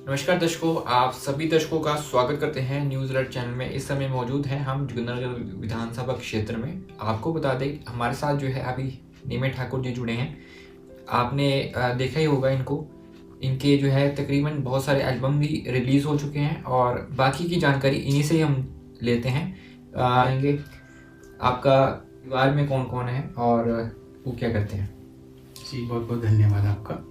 नमस्कार दर्शकों, आप सभी दर्शकों का स्वागत करते हैं न्यूज़ अलर्ट चैनल में। इस समय मौजूद हैं हम जोगिंद्रनगर विधानसभा क्षेत्र में। आपको बता दें, हमारे साथ जो है अभी निमेश ठाकुर जी जुड़े हैं। आपने देखा ही होगा इनको। इनके जो है तकरीबन बहुत सारे एल्बम भी रिलीज़ हो चुके हैं और बाकी की जानकारी इन्हीं से ही हम लेते हैं। आएंगे आपका परिवार में कौन कौन है और वो क्या करते हैं? जी, बहुत बहुत धन्यवाद आपका।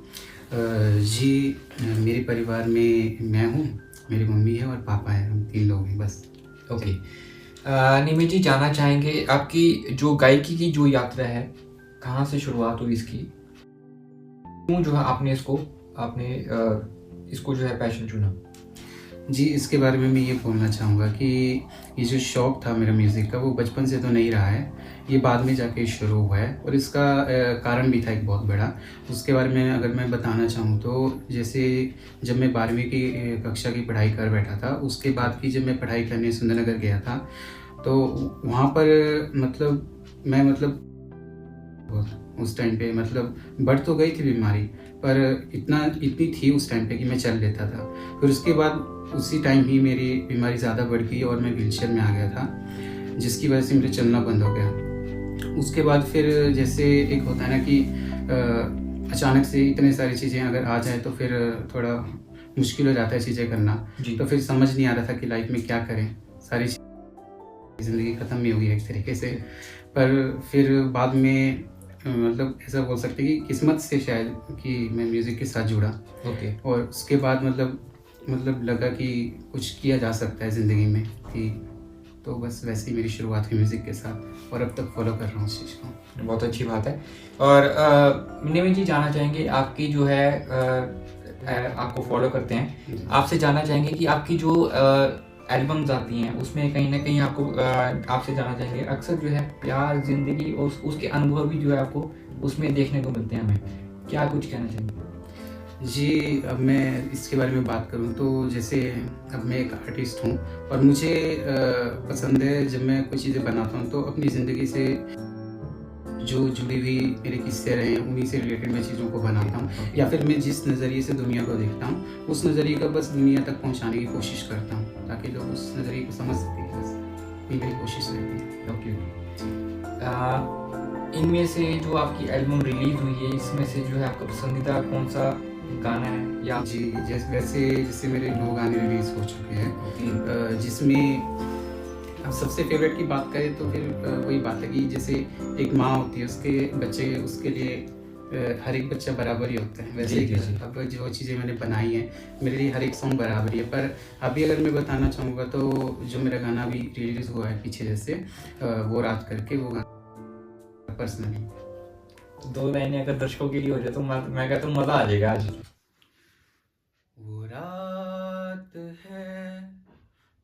जी, मेरे परिवार में मैं हूँ, मेरी मम्मी है और पापा है, हम 3 लोग हैं बस। ओके। निमित जी, जानना चाहेंगे आपकी जो गायकी की जो यात्रा है, कहाँ से शुरुआत हुई इसकी? क्यों जो है आपने इसको जो है पैशन चुना? जी, इसके बारे में मैं ये बोलना चाहूँगा कि ये जो शौक़ था मेरा म्यूज़िक का, वो बचपन से तो नहीं रहा है, ये बाद में जाके शुरू हुआ है और इसका कारण भी था एक बहुत बड़ा। उसके बारे में अगर मैं बताना चाहूँ तो जैसे जब मैं 12वीं की कक्षा की पढ़ाई कर बैठा था, उसके बाद की जब मैं पढ़ाई करने सुंदरनगर गया था, तो वहाँ पर उस टाइम पे बढ़ तो गई थी बीमारी, पर इतनी थी उस टाइम पे कि मैं चल लेता था। फिर उसके बाद उसी टाइम ही मेरी बीमारी ज़्यादा बढ़ गई और मैं व्हीलचेयर में आ गया था, जिसकी वजह से मेरा चलना बंद हो गया। उसके बाद फिर जैसे एक होता है ना कि अचानक से इतने सारी चीज़ें अगर आ जाएँ तो फिर थोड़ा मुश्किल हो जाता है चीज़ें करना। तो फिर समझ नहीं आ रहा था कि लाइफ में क्या करें? सारी ज़िंदगी ख़त्म ही हो गई एक तरीके से। पर फिर बाद में ऐसा बोल सकते हैं कि किस्मत से शायद कि मैं म्यूज़िक के साथ जुड़ा। ओके। और उसके बाद लगा कि कुछ किया जा सकता है ज़िंदगी में कि, तो बस वैसे ही मेरी शुरुआत हुई म्यूज़िक के साथ और अब तक फ़ॉलो कर रहा हूँ उस चीज़ को। बहुत अच्छी बात है। और निमित जी, जानना चाहेंगे आपकी जो है आपको फ़ॉलो करते हैं। आपसे जानना चाहेंगे कि आपकी जो एल्बम्स आती हैं उसमें कहीं न कहीं आपसे जानना चाहेंगे, अक्सर जो है प्यार, ज़िंदगी और उसके अनुभव भी जो है आपको उसमें देखने को मिलते हैं हमें। क्या कुछ कहना चाहेंगे? जी, अब मैं इसके बारे में बात करूँ तो जैसे अब मैं एक आर्टिस्ट हूँ और मुझे पसंद है जब मैं कुछ चीज़ें बनाता हूँ तो अपनी ज़िंदगी से जो जुड़ी हुई मेरे किस्से रहे हैं उन्हीं से रिलेटेड मैं चीज़ों को बनाता हूँ, या फिर मैं जिस नज़रिए से दुनिया को देखता हूँ उस नज़रिए को बस दुनिया तक पहुँचाने की कोशिश करता हूँ ताकि लोग उस नज़रिए को समझ सकें। बस ये मेरी कोशिश रहती है। ओके। इनमें से जो आपकी एल्बम रिलीज़ हुई है, इसमें से जो है आपका पसंदीदा कौन-सा गाना है? या जी, जैसे मेरे 9 गाने रिलीज़ हो चुके हैं, जिसमें अब सबसे फ़ेवरेट की बात करें तो फिर वही बात है कि जैसे एक माँ होती है, उसके बच्चे उसके लिए हर एक बच्चा बराबर ही होता है। वैसे ही अब जो चीज़ें मैंने बनाई हैं, मेरे लिए हर एक सॉन्ग बराबर ही है। पर अभी अगर मैं बताना चाहूँगा तो जो मेरा गाना अभी रिलीज़ हुआ है पीछे जैसे वो रात करके, वो गाना पर्सनली 2 लाइनें अगर दर्शकों के लिए हो जाए तो मैं कहता हूँ मज़ा आ जाएगा आज। वो रात है,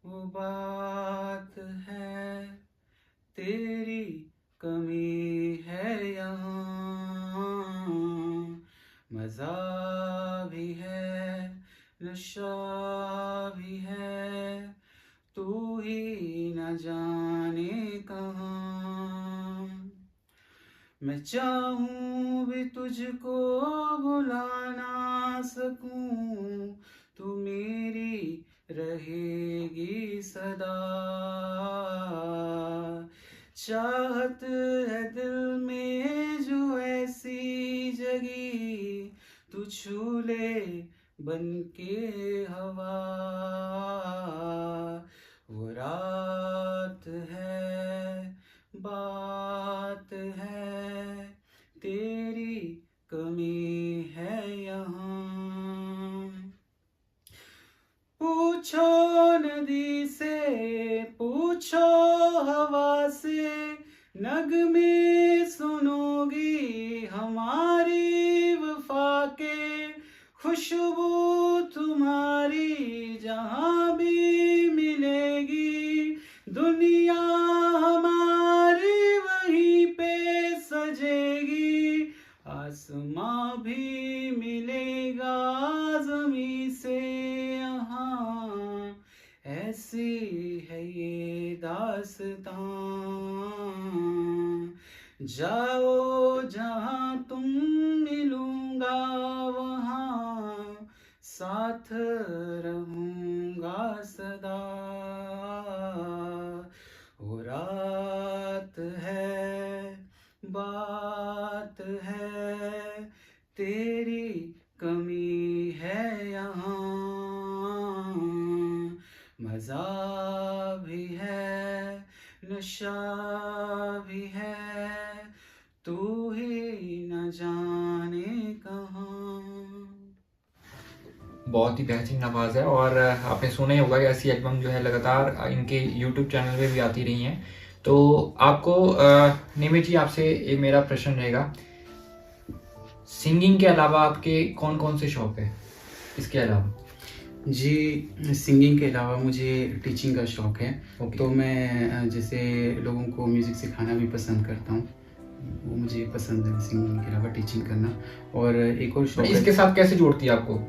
वो बात है, तेरी कमी है यहाँ, मज़ा भी है, नशा भी है, तू ही न जाने कहाँ। मैं चाहूँ भी तुझको भुला ना सकूँ, तू मेरी रहेगी सदा। चाहत है दिल में जो ऐसी जगी, तू छू ले बन के हवा। वो रात है, बात है, तेरी कमी है यहाँ। पूछो नदी से, पूछो हवा से, नगमे सुनोगी हमारी वफा के। खुशबू तुम्हारी जहाँ भी मिलेगी, दुनिया हमारी वहीं पे सजेगी। आसमां भी मिलेगा ज़मीं से यहाँ, ऐसी है ये दास्तां। जाओ जहाँ तुम, मिलूँगा वहाँ, साथ रहूंगा सदा। वो रात है, बात है, तेरी कमी है यहाँ। मजा भी है, नशा भी है, तू ही न जाने कहाँ। बहुत ही बेहतरीन आवाज़ है और आपने सुना ही होगा कि ऐसी एल्बम जो है लगातार इनके यूट्यूब चैनल पे भी आती रही हैं। तो आपको निमित जी, आपसे ये मेरा प्रश्न रहेगा, सिंगिंग के अलावा आपके कौन कौन से शौक है इसके अलावा? जी, सिंगिंग के अलावा मुझे टीचिंग का शौक़ है। ओके। तो मैं जैसे लोगों को म्यूज़िक सिखाना भी पसंद करता हूँ। वो मुझे पसंद है सिंगिंग के अलावा टीचिंग करना। और एक और शौक़ इसके साथ कैसे जोड़ती है आपको?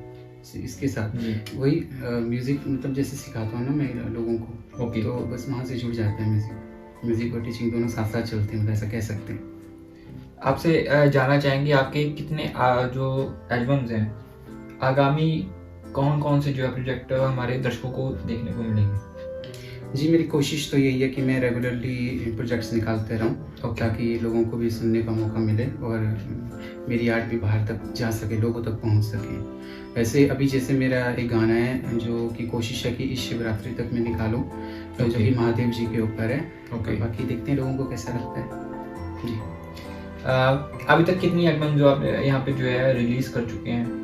इसके साथ वही म्यूज़िक, मतलब जैसे सिखाता हूँ ना मैं लोगों को। ओके। तो बस वहाँ से जुड़ जाता है म्यूज़िक और टीचिंग दोनों साथ साथ चलते हैं, मतलब ऐसा कह सकते हैं। आपसे जानना चाहेंगे आपके कितने जो एल्बम्स हैं, आगामी कौन कौन से जो है प्रोजेक्ट हमारे दर्शकों को देखने को मिलेंगे? जी, मेरी कोशिश तो यही है कि मैं रेगुलरली प्रोजेक्ट्स निकालते रहूं ताकि लोगों को भी सुनने का मौका मिले और मेरी आर्ट भी बाहर तक जा सके, लोगों तक पहुंच सके। वैसे अभी जैसे मेरा एक गाना है जो कि कोशिश है कि इस शिवरात्रि तक मैं निकालूं, जो कि महादेव जी के ऊपर है। तो बाकी देखते हैं लोगों को कैसा लगता है। जी, अभी तक कितनी एल्बम जो आप यहाँ पे जो है रिलीज कर चुके हैं?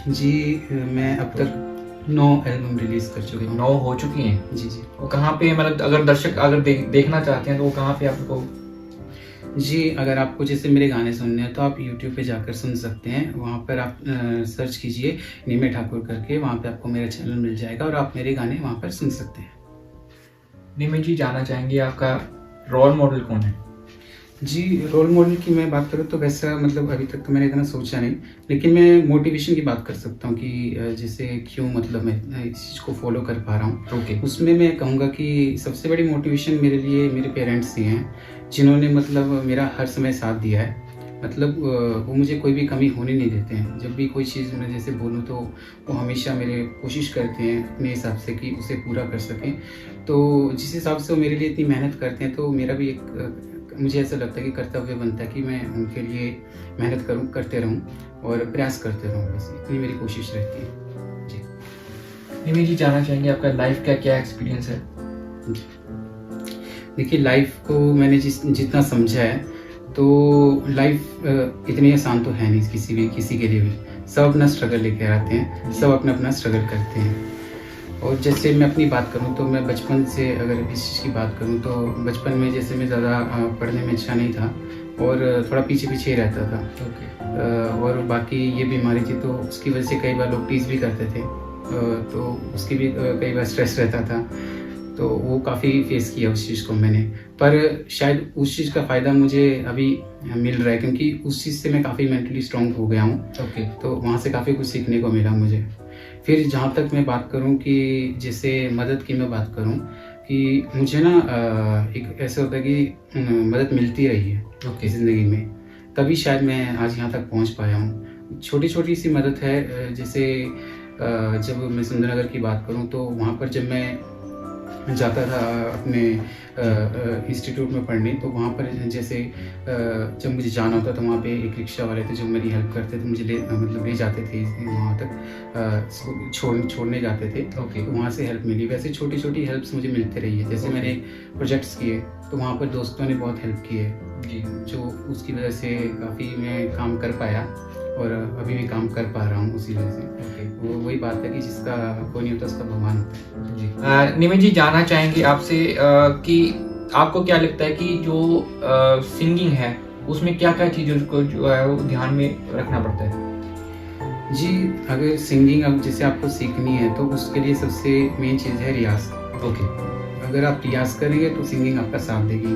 जी, मैं अब तक 9 एल्बम रिलीज कर चुके हूँ। 9 हो चुकी हैं? जी। वो कहाँ पे, मतलब अगर दर्शक अगर देखना चाहते हैं तो वो कहाँ पे आपको? जी, अगर आपको जैसे मेरे गाने सुनने हैं तो आप यूट्यूब पे जाकर सुन सकते हैं। वहाँ पर आप सर्च कीजिए निमित ठाकुर करके, वहाँ पे आपको मेरा चैनल मिल जाएगा और आप मेरे गाने वहाँ पर सुन सकते हैं। निमित जी, जानना चाहेंगे आपका रोल मॉडल कौन है? जी, रोल मॉडल की मैं बात करूँ तो वैसा मतलब अभी तक तो मैंने इतना सोचा नहीं, लेकिन मैं मोटिवेशन की बात कर सकता हूँ कि जैसे क्यों मतलब मैं इस चीज़ को फॉलो कर पा रहा हूँ। ओके। उसमें मैं कहूँगा कि सबसे बड़ी मोटिवेशन मेरे लिए मेरे पेरेंट्स ही हैं, जिन्होंने मतलब मेरा हर समय साथ दिया है। मतलब वो मुझे कोई भी कमी होने नहीं देते हैं। जब भी कोई चीज़ मैं जैसे बोलूँ तो वो हमेशा मेरे कोशिश करते हैं अपने हिसाब से कि उसे पूरा कर सकें। तो जिस हिसाब से वो मेरे लिए इतनी मेहनत करते हैं तो मेरा भी एक मुझे ऐसा लगता है कि कर्तव्य बनता है कि मैं उनके लिए मेहनत करूँ, करते रहूँ और प्रयास करते रहूँ। बस इतनी मेरी कोशिश रहती है। जी। निमित जी, जानना चाहेंगे आपका लाइफ का क्या एक्सपीरियंस है? देखिए, लाइफ को मैंने जितना समझा है तो लाइफ इतनी आसान तो है नहीं किसी के लिए भी। सब अपना स्ट्रगल लेके आते हैं, सब अपना अपना स्ट्रगल करते हैं। और जैसे मैं अपनी बात करूं तो मैं बचपन से अगर इस चीज़ की बात करूं तो बचपन में जैसे मैं ज़्यादा पढ़ने में अच्छा नहीं था और थोड़ा पीछे पीछे ही रहता था। ओके। और बाकी ये बीमारी थी तो उसकी वजह से कई बार लोग टीज भी करते थे, तो उसकी भी कई बार स्ट्रेस रहता था। तो वो काफ़ी फेस किया उस चीज़ को मैंने, पर शायद उस चीज़ का फ़ायदा मुझे अभी मिल रहा है क्योंकि उस चीज़ से मैं काफ़ी मेंटली स्ट्रॉन्ग हो गया हूँ। ओके। तो वहाँ से काफ़ी कुछ सीखने को मिला मुझे। फिर जहाँ तक मैं बात करूँ कि जैसे मदद की मैं बात करूँ कि मुझे ना एक ऐसा होता है कि मदद मिलती रही है ओके। ज़िंदगी में, तभी शायद मैं आज यहाँ तक पहुँच पाया हूँ। छोटी छोटी सी मदद है, जैसे जब मैं सुंदरनगर की बात करूँ तो वहाँ पर जब मैं जाता था अपने इंस्टीट्यूट में पढ़ने, तो वहाँ पर जैसे जब मुझे जाना होता था वहाँ पे एक रिक्शा वाले थे जो मेरी हेल्प करते थे, मुझे ले जाते थे वहाँ तक, छोड़ने जाते थे। ओके। तो वहाँ से हेल्प मिली। वैसे छोटी छोटी हेल्प्स मुझे मिलती रही है। जैसे मैंने प्रोजेक्ट्स किए तो वहाँ पर दोस्तों ने बहुत हेल्प की है जी, जो उसकी वजह से काफ़ी मैं काम कर पाया और अभी भी काम कर पा रहा हूँ उसी वजह से। वो वही बात है कि जिसका कोई नहीं होता उसका भगवान होता है। जी। निमित जी, जानना चाहेंगे आपसे कि आपको क्या लगता है कि जो सिंगिंग है उसमें क्या क्या चीज़ों को जो है वो ध्यान में रखना पड़ता है? जी, अगर सिंगिंग अब जैसे आपको सीखनी है तो उसके लिए सबसे मेन चीज़ है रियाज। ओके। अगर आप रियाज करेंगे तो सिंगिंग आपका साथ देगी,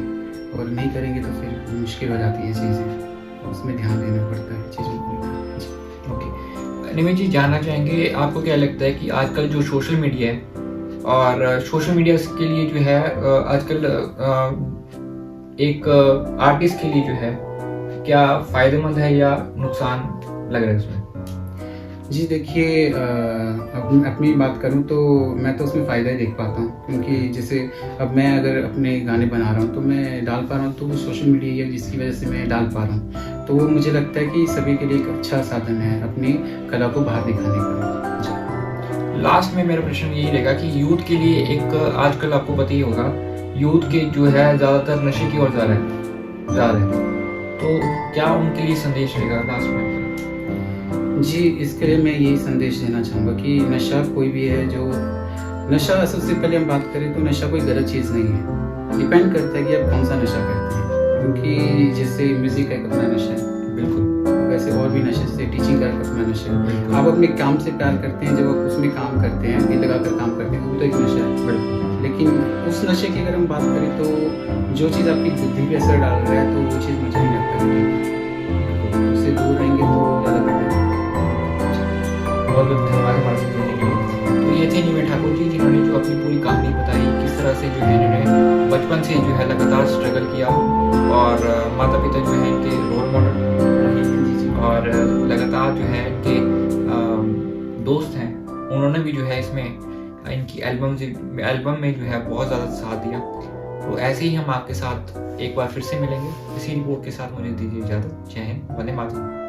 और नहीं करेंगे तो फिर मुश्किल हो जाती है चीज़ें। उसमें ध्यान देना पड़ता है चीज़ों को। ओके। निमित जी, जानना चाहेंगे आपको क्या लगता है कि आजकल जो सोशल मीडिया है और सोशल मीडिया के लिए जो है आजकल एक आर्टिस्ट के लिए जो है क्या फ़ायदेमंद है या नुकसान लग रहा है उसमें? जी देखिए, अपनी बात करूँ तो मैं तो उसमें फ़ायदा ही देख पाता हूँ, क्योंकि जैसे अब मैं अगर अपने गाने बना रहा हूँ तो मैं डाल पा रहा हूँ, तो वो सोशल मीडिया जिसकी वजह से मैं डाल पा रहा हूँ, तो वो मुझे लगता है कि सभी के लिए एक अच्छा साधन है अपनी कला को बाहर दिखाने का। जी। लास्ट में मेरा प्रश्न यही रहेगा कि यूथ के लिए एक आजकल आपको पता ही होगा, यूथ के जो है ज़्यादातर नशे की ओर जा रहे हैं, तो क्या उनके लिए संदेश रहेगा लास्ट में? जी, इसके लिए मैं यही संदेश देना चाहूँगा कि नशा कोई भी है जो नशा, सबसे पहले हम बात करें तो नशा कोई गलत चीज़ नहीं है। डिपेंड करता है कि आप कौन-सा नशा करते हैं, क्योंकि जैसे म्यूज़िक एक अपना नशा है, बिल्कुल, वैसे और भी नशे, जैसे टीचिंग का एक अपना नशा है। बिल्कुल। आप अपने काम से प्यार करते हैं, जब आप उसमें काम करते हैं, दिल लगाकर काम करते हैं, वो तो एक नशा है। बिल्कुल। लेकिन उस नशे की अगर हम बात करें तो जो चीज़ आपकी बुद्धि पे असर डाल रहा है, तो वो चीज़ मुझे नहीं लगता कि ठीक है। उससे दूर रहेंगे तो ज़्यादा बेटर है। बहुत बहुत धन्यवाद हमारे साथ जुड़ने के लिए। तो ये थे नीमे ठाकुर जी, जिन्होंने जो अपनी पूरी कहानी बताई, किस तरह से जो है इन्होंने बचपन से जो है लगातार स्ट्रगल किया, और माता पिता जो है इनके रोल मॉडल रहे, और लगातार जो है इनके दोस्त हैं, उन्होंने भी जो है इसमें इनकी एल्बम में जो है बहुत ज़्यादा साथ दिया। तो ऐसे ही हम आपके साथ एक बार फिर से मिलेंगे इसी रिपोर्ट के साथ। मुझे दीजिए इजाज़त। जय हिंद, वंदे मातरम।